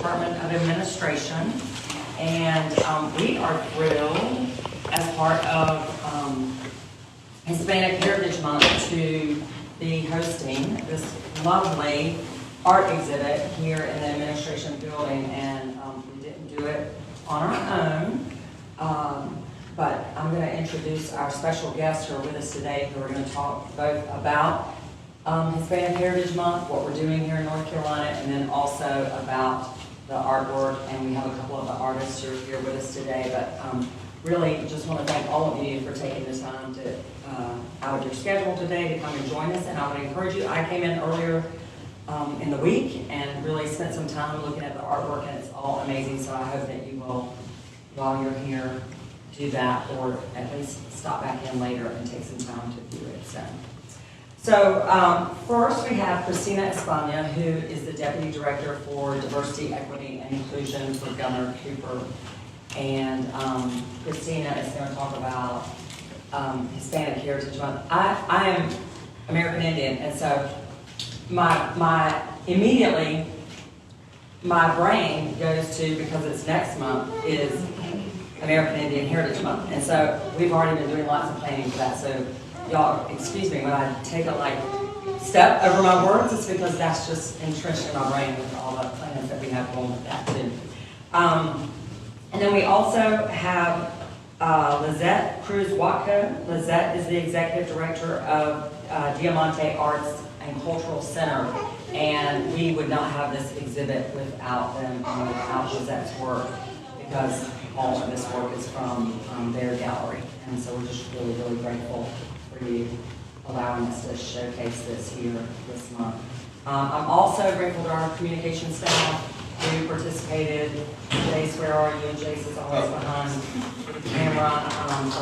Department of Administration, and we are thrilled as part of Hispanic Heritage Month to be hosting this lovely art exhibit here in the administration building, and we didn't do it on our own, but I'm going to introduce our special guests who are with us today, who are going to talk both about Hispanic Heritage Month, what we're doing here in North Carolina, and then also about the artwork, and we have a couple of the artists who are here with us today, but really just want to thank all of you for taking the time to out of your schedule today to come and join us, and I would encourage you. I came in earlier in the week and really spent some time looking at the artwork, and it's all amazing, so I hope that you will, while you're here, do that, or at least stop back in later and take some time to view it. So first we have Cristina Espana, who is the Deputy Director for Diversity, Equity, and Inclusion for Governor Cooper. And Cristina is going to talk about Hispanic Heritage Month. I am American Indian, and so immediately my brain goes to, because it's next month, is American Indian Heritage Month. And so we've already been doing lots of planning for that. So y'all, excuse me when I take a step over my words, it's because that's just entrenched in my brain with all the plans that we have going with that too. And then we also have Lizette Cruz Watko. Lizette is the Executive Director of Diamante Arts and Cultural Center, and we would not have this exhibit without them and without Lizette's work, because all of this work is from their gallery, and so we're just really, really grateful for you allowing us to showcase this here this month. I'm also grateful to our communication staff who participated. Jace, where are you? Jace is always behind the camera.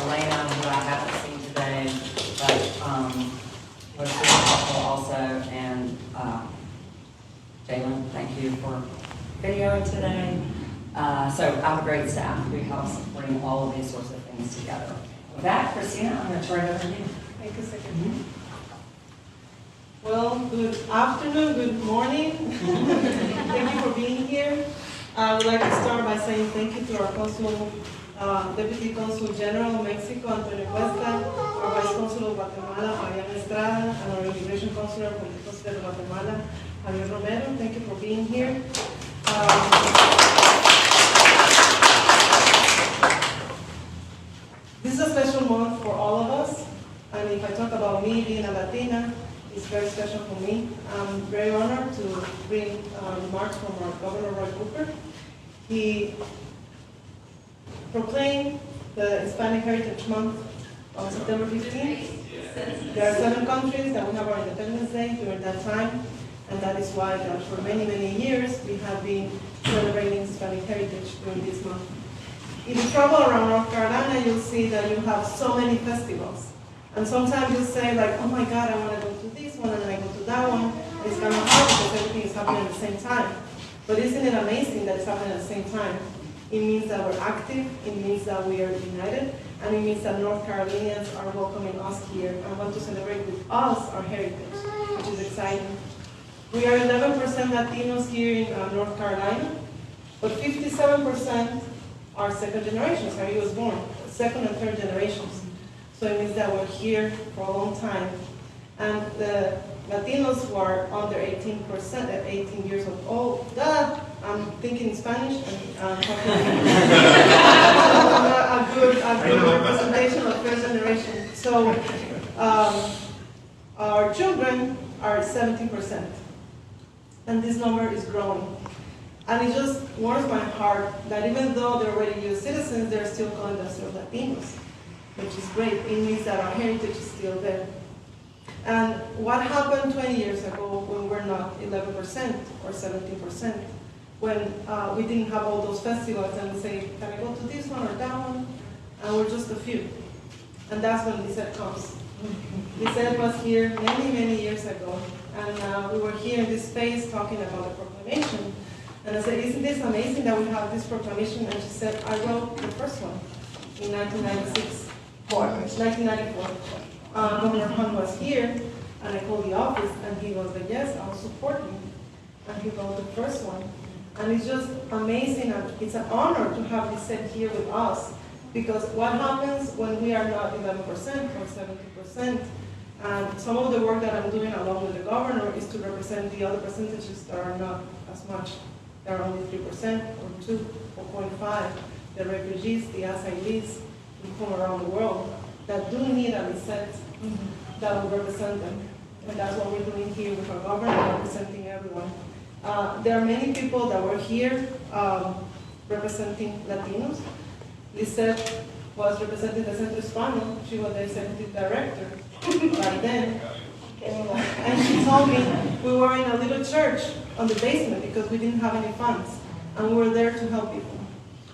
Elena, who I haven't seen today, but was super helpful also. And Jalen, thank you for videoing today. So I have a great staff who helps bring all of these sorts of things together. With that, Cristina, I'm going to turn it over to you. Thank you, Secretary. Well, good afternoon, good morning. Thank you for being here. I would like to start by saying thank you to our Consul, Deputy Consul General of Mexico, Antonio Cuesta, our Vice Consul of Guatemala, Mariana Estrada, and our Immigration Consular from the Consulate of Guatemala, Javier Romero. Thank you for being here. This is a special month for all of us, and if I talk about me being a Latina, it's very special for me. I'm very honored to bring remarks from our Governor Roy Cooper. He proclaimed the Hispanic Heritage Month on September 15th. There are 7 countries that we have our Independence Day during that time, and that is why for many, many years we have been celebrating Hispanic heritage during this month. If you travel around North Carolina, you'll see that you have so many festivals. And sometimes you say like, oh my God, I want to go to this one and then I go to that one. And it's kind of hard because everything is happening at the same time. But isn't it amazing that it's happening at the same time? It means that we're active, it means that we are united, and it means that North Carolinians are welcoming us here and want to celebrate with us our heritage, which is exciting. We are 11% Latinos here in North Carolina, but 57% are second generations, are US born, second and third generations. So it means that we're here for a long time. And the Latinos who are under 18%, at 18 years old, I'm thinking Spanish and talking a good representation of first generation. So our children are 17%. And this number is growing. And it just warms my heart that even though they're already US citizens, they're still calling themselves Latinos, which is great. It means that our heritage is still there. And what happened 20 years ago when we're not 11% or 17%, when we didn't have all those festivals and we say, can I go to this one or that one? And we're just a few. And that's when Lizette comes. Lizette was here many, many years ago. And we were here in this space talking about the proclamation. And I said, isn't this amazing that we have this proclamation? And she said, I wrote the first one in 1996. 1994. Governor Hunt was here, and I called the office, and he was like, yes, I'll support you. And he wrote the first one. And it's just amazing, and it's an honor to have Lizette here with us, because what happens when we are not 11% or 70%? And some of the work that I'm doing along with the governor is to represent the other percentages that are not as much. They're only 3% or 2 or 0.5. The refugees, the asylees from around the world that do need a Lizette that will represent them. And that's what we're doing here with our governor, representing everyone. There are many people that were here representing Latinos. Lizette was representing the Centro Espana. She was the executive director back then. And she told me we were in a little church on the basement because we didn't have any funds. And we were there to help people.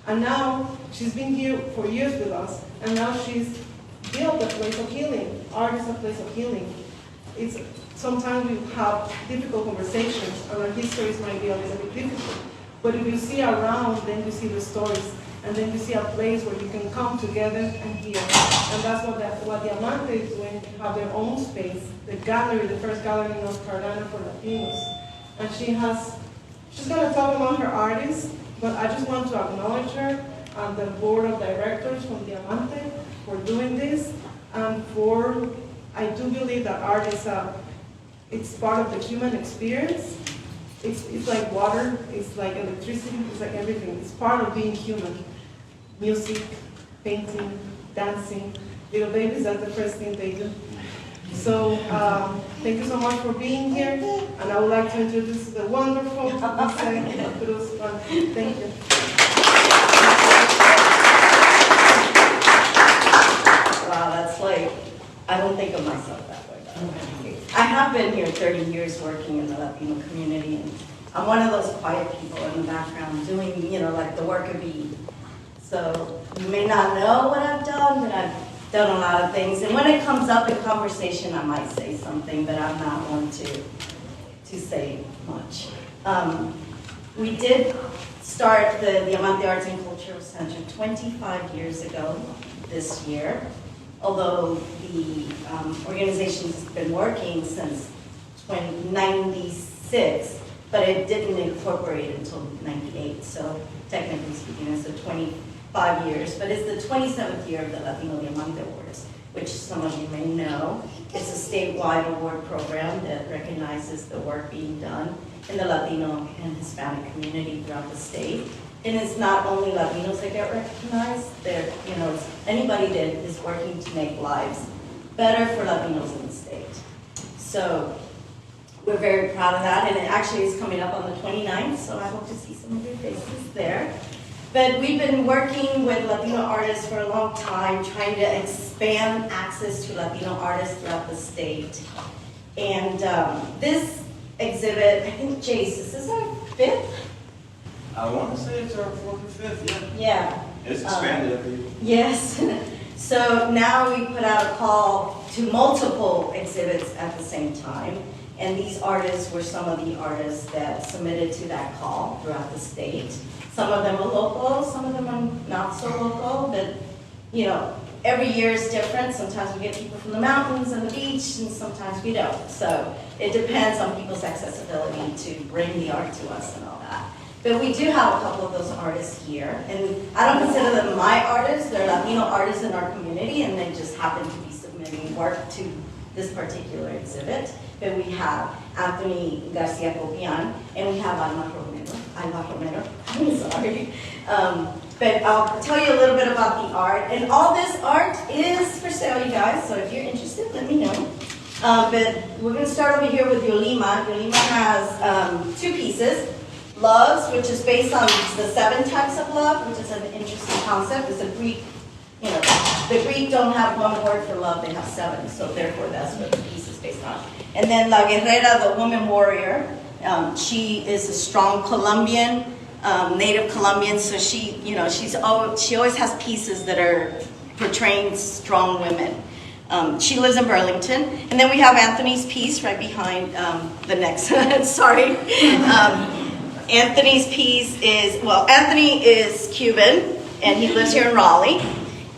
And now she's been here for years with us. And now she's built a place of healing. Art is a place of healing. Sometimes we have difficult conversations, and our histories might be a little bit difficult. But if you see around, then you see the stories, and then you see a place where you can come together and heal. And that's what Diamante is doing. They have their own space, the gallery, the first gallery in North Carolina for Latinos. And she's going to talk about her artists, but I just want to acknowledge her and the board of directors from Diamante for doing this, and I do believe that art is it's part of the human experience. It's like water, it's like electricity, it's like everything. It's part of being human. Music, painting, dancing. Little babies, that's the first thing they do. So thank you so much for being here, and I would like to introduce the wonderful Lizette. Thank you. Wow, that's like, I don't think of myself that way. I have been here 30 years working in the Latino community, and I'm one of those quiet people in the background doing, like the work of bee. So you may not know what I've done, but I've done a lot of things. And when it comes up in conversation, I might say something, but I'm not one to say much. We did start the Diamante Arts and Cultural Center 25 years ago this year, although the organization has been working since 1996, but it didn't incorporate until 98, so technically speaking, it's 25 years, but it's the 27th year of the Latino Diamante Awards, which some of you may know. It's a statewide award program that recognizes the work being done in the Latino and Hispanic community throughout the state. And it's not only Latinos that get recognized, anybody that is working to make lives better for Latinos in the state. So we're very proud of that, and it actually is coming up on the 29th, so I hope to see some of your faces there. But we've been working with Latino artists for a long time, trying to expand access to Latino artists throughout the state. And this exhibit, I think, Jace, this is our 5th? I want to say it's our 4th or 5th, yeah. Yeah. It's expanded every year. Yes. So now we put out a call to multiple exhibits at the same time. And these artists were some of the artists that submitted to that call throughout the state. Some of them are local, some of them are not so local, but every year is different. Sometimes we get people from the mountains and the beach, and sometimes we don't. So it depends on people's accessibility to bring the art to us and all that. But we do have a couple of those artists here, and I don't consider them my artists. They're Latino artists in our community, and they just happen to be submitting work to this particular exhibit. But we have Anthony Garcia Copian, and we have Alma Romero, I'm sorry. But I'll tell you a little bit about the art. And all this art is for sale, you guys, so if you're interested, let me know. But we're going to start over here with Yolima. Yolima has 2 pieces. Loves, which is based on the 7 types of love, which is an interesting concept. It's a Greek, the Greek don't have one word for love, they have 7, so therefore that's what the piece is based on. And then La Guerrera, the woman warrior, she is a strong Colombian, native Colombian, so she always has pieces that are portraying strong women. She lives in Burlington. And then we have Anthony's piece right behind the next, sorry. Anthony's piece is, Anthony is Cuban, and he lives here in Raleigh,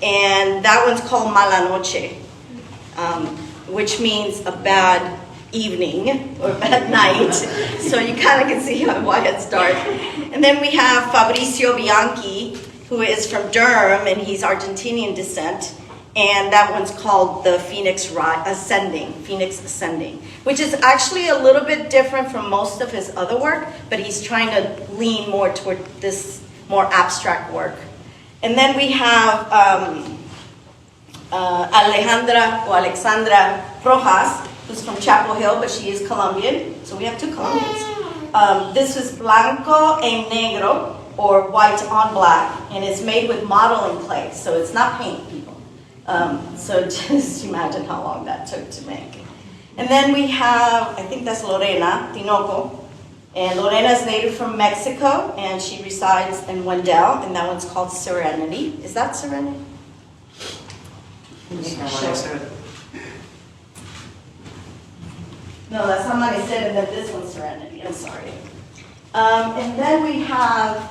and that one's called Mala Noche, which means a bad evening or at night, so you kind of can see why it's dark. And then we have Fabricio Bianchi, who is from Durham, and he's Argentinian descent, and that one's called the Phoenix Ascending, which is actually a little bit different from most of his other work, but he's trying to lean more toward this more abstract work. And then we have Alexandra Rojas, who's from Chapel Hill, but she is Colombian, so we have two Colombians. This is Blanco en Negro, or white on black, and it's made with modeling clay, so it's not paint, people. So just imagine how long that took to make. And then we have, I think that's Lorena Tinoco, and Lorena is native from Mexico, and she resides in Wendell, and that one's called Serenity. Is that Serenity? No, that's not what I said, and then this one's Serenity, I'm sorry. And then we have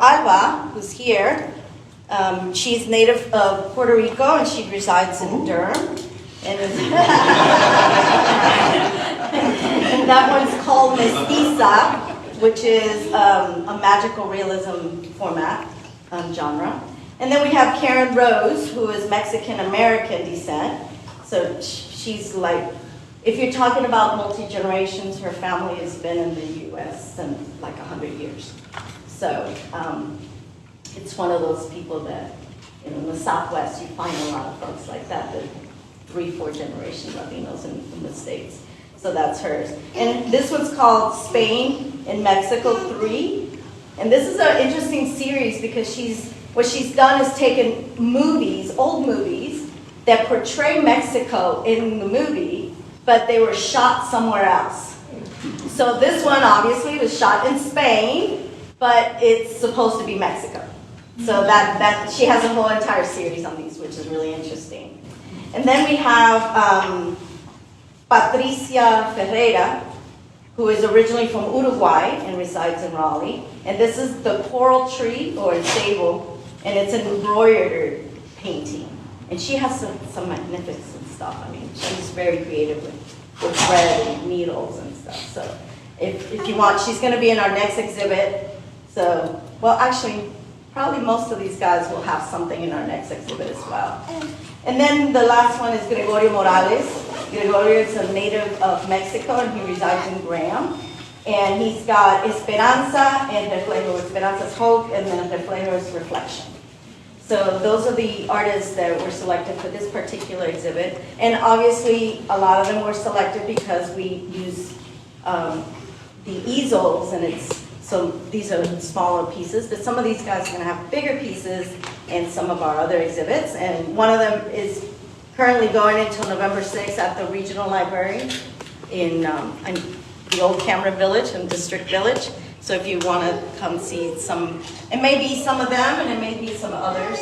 Alba, who's here. She's native of Puerto Rico, and she resides in Durham. And that one's called Mestiza, which is a magical realism format genre. And then we have Karen Rose, who is Mexican-American descent. So she's like, if you're talking about multi-generations, her family has been in the U.S. since like 100 years. So it's one of those people that, in the Southwest, you find a lot of folks like that, 3-4 generation Latinos in the States. So that's hers. And this one's called Spain in Mexico 3. And this is an interesting series because what she's done is taken movies, old movies, that portray Mexico in the movie, but they were shot somewhere else. So this one obviously was shot in Spain, but it's supposed to be Mexico. So that she has a whole entire series on these, which is really interesting. And then we have Patricia Ferrera, who is originally from Uruguay and resides in Raleigh. And this is the coral tree or sable, and it's an embroidered painting. And she has some magnificent stuff. I mean, she's very creative with thread and needles and stuff. So if you want, she's going to be in our next exhibit. So, well, actually, probably most of these guys will have something in our next exhibit as well. And then the last one is Gregorio Morales. Gregorio is a native of Mexico, and he resides in Graham. And he's got Esperanza and Reflejo. Esperanza's hope, and then Reflejo is reflection. So those are the artists that were selected for this particular exhibit. And obviously, a lot of them were selected because we use the easels, and so these are smaller pieces, but some of these guys are going to have bigger pieces in some of our other exhibits. And one of them is currently going until November 6th at the Regional Library in the old Camera Village and District Village. So if you want to come see some, it may be some of them and it may be some others.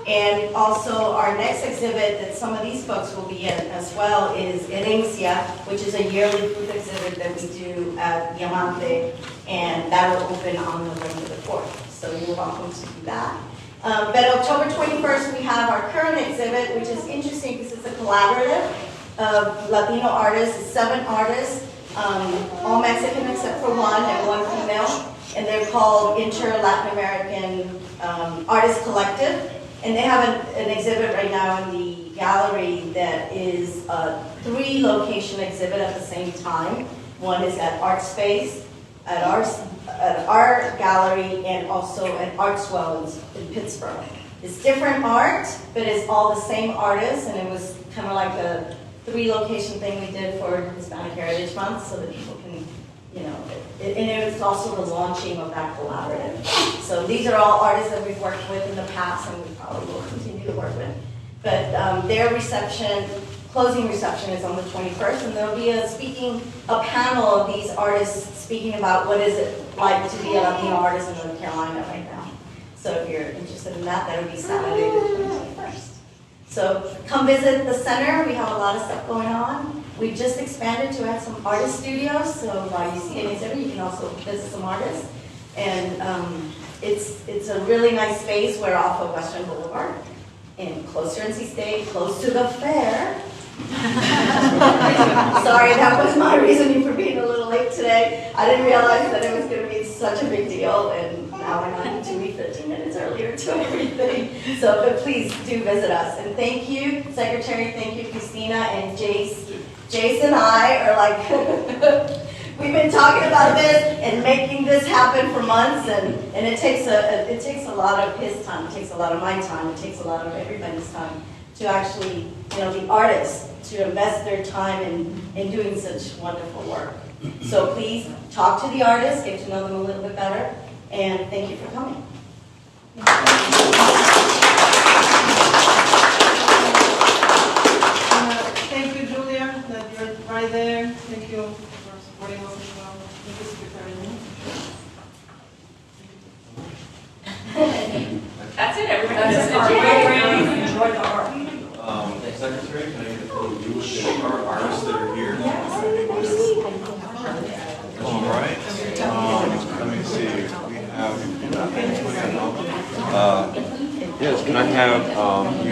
And also our next exhibit that some of these folks will be in as well is Herencia, which is a yearly booth exhibit that we do at Diamante, and that will open on November the 4th. So you're welcome to do that. But October 21st, we have our current exhibit, which is interesting because it's a collaborative of Latino artists. It's 7 artists, all Mexican except for one and one female, and they're called Inter-Latin American Artist Collective. And they have an exhibit right now in the gallery that is a 3-location exhibit at the same time. One is at Art Space, at our gallery, and also at Cashwell in Pittsburgh. It's different art, but it's all the same artists, and it was kind of like a 3-location thing we did for Hispanic Heritage Month, so that people can, and it was also the launching of that collaborative. So these are all artists that we've worked with in the past, and we probably will continue to work with. But their closing reception is on the 21st, and there'll be a panel of these artists speaking about what is it like to be a Latino artist in North Carolina right now. So if you're interested in that, that'll be Saturday the 21st. So come visit the center. We have a lot of stuff going on. We just expanded to add some artist studios, so while you see an exhibit, you can also visit some artists. And it's a really nice space. We're off of Western Boulevard, and close to NC State, close to the fair. Sorry, that was my reasoning for being a little late today. I didn't realize that it was gonna be such a big deal, and now I'm having to leave 15 minutes earlier to everything. So, but please do visit us. And thank you, Secretary, thank you, Cristina, and Jace. Jace and I are like, we've been talking about this and making this happen for months, and it takes a lot of his time, it takes a lot of my time, it takes a lot of everybody's time to actually, the artists, to invest their time in doing such wonderful work. So please talk to the artists, get to know them a little bit better, and thank you for coming. Thank you, Julia, that you're right there. Thank you for supporting us as well. Thank you, Secretary. That's it, everybody. That's That's it. it. Enjoy the art. Secretary, can I get a photo of you with our artists that are here? All right. Let me see. We have. Yes. Can I have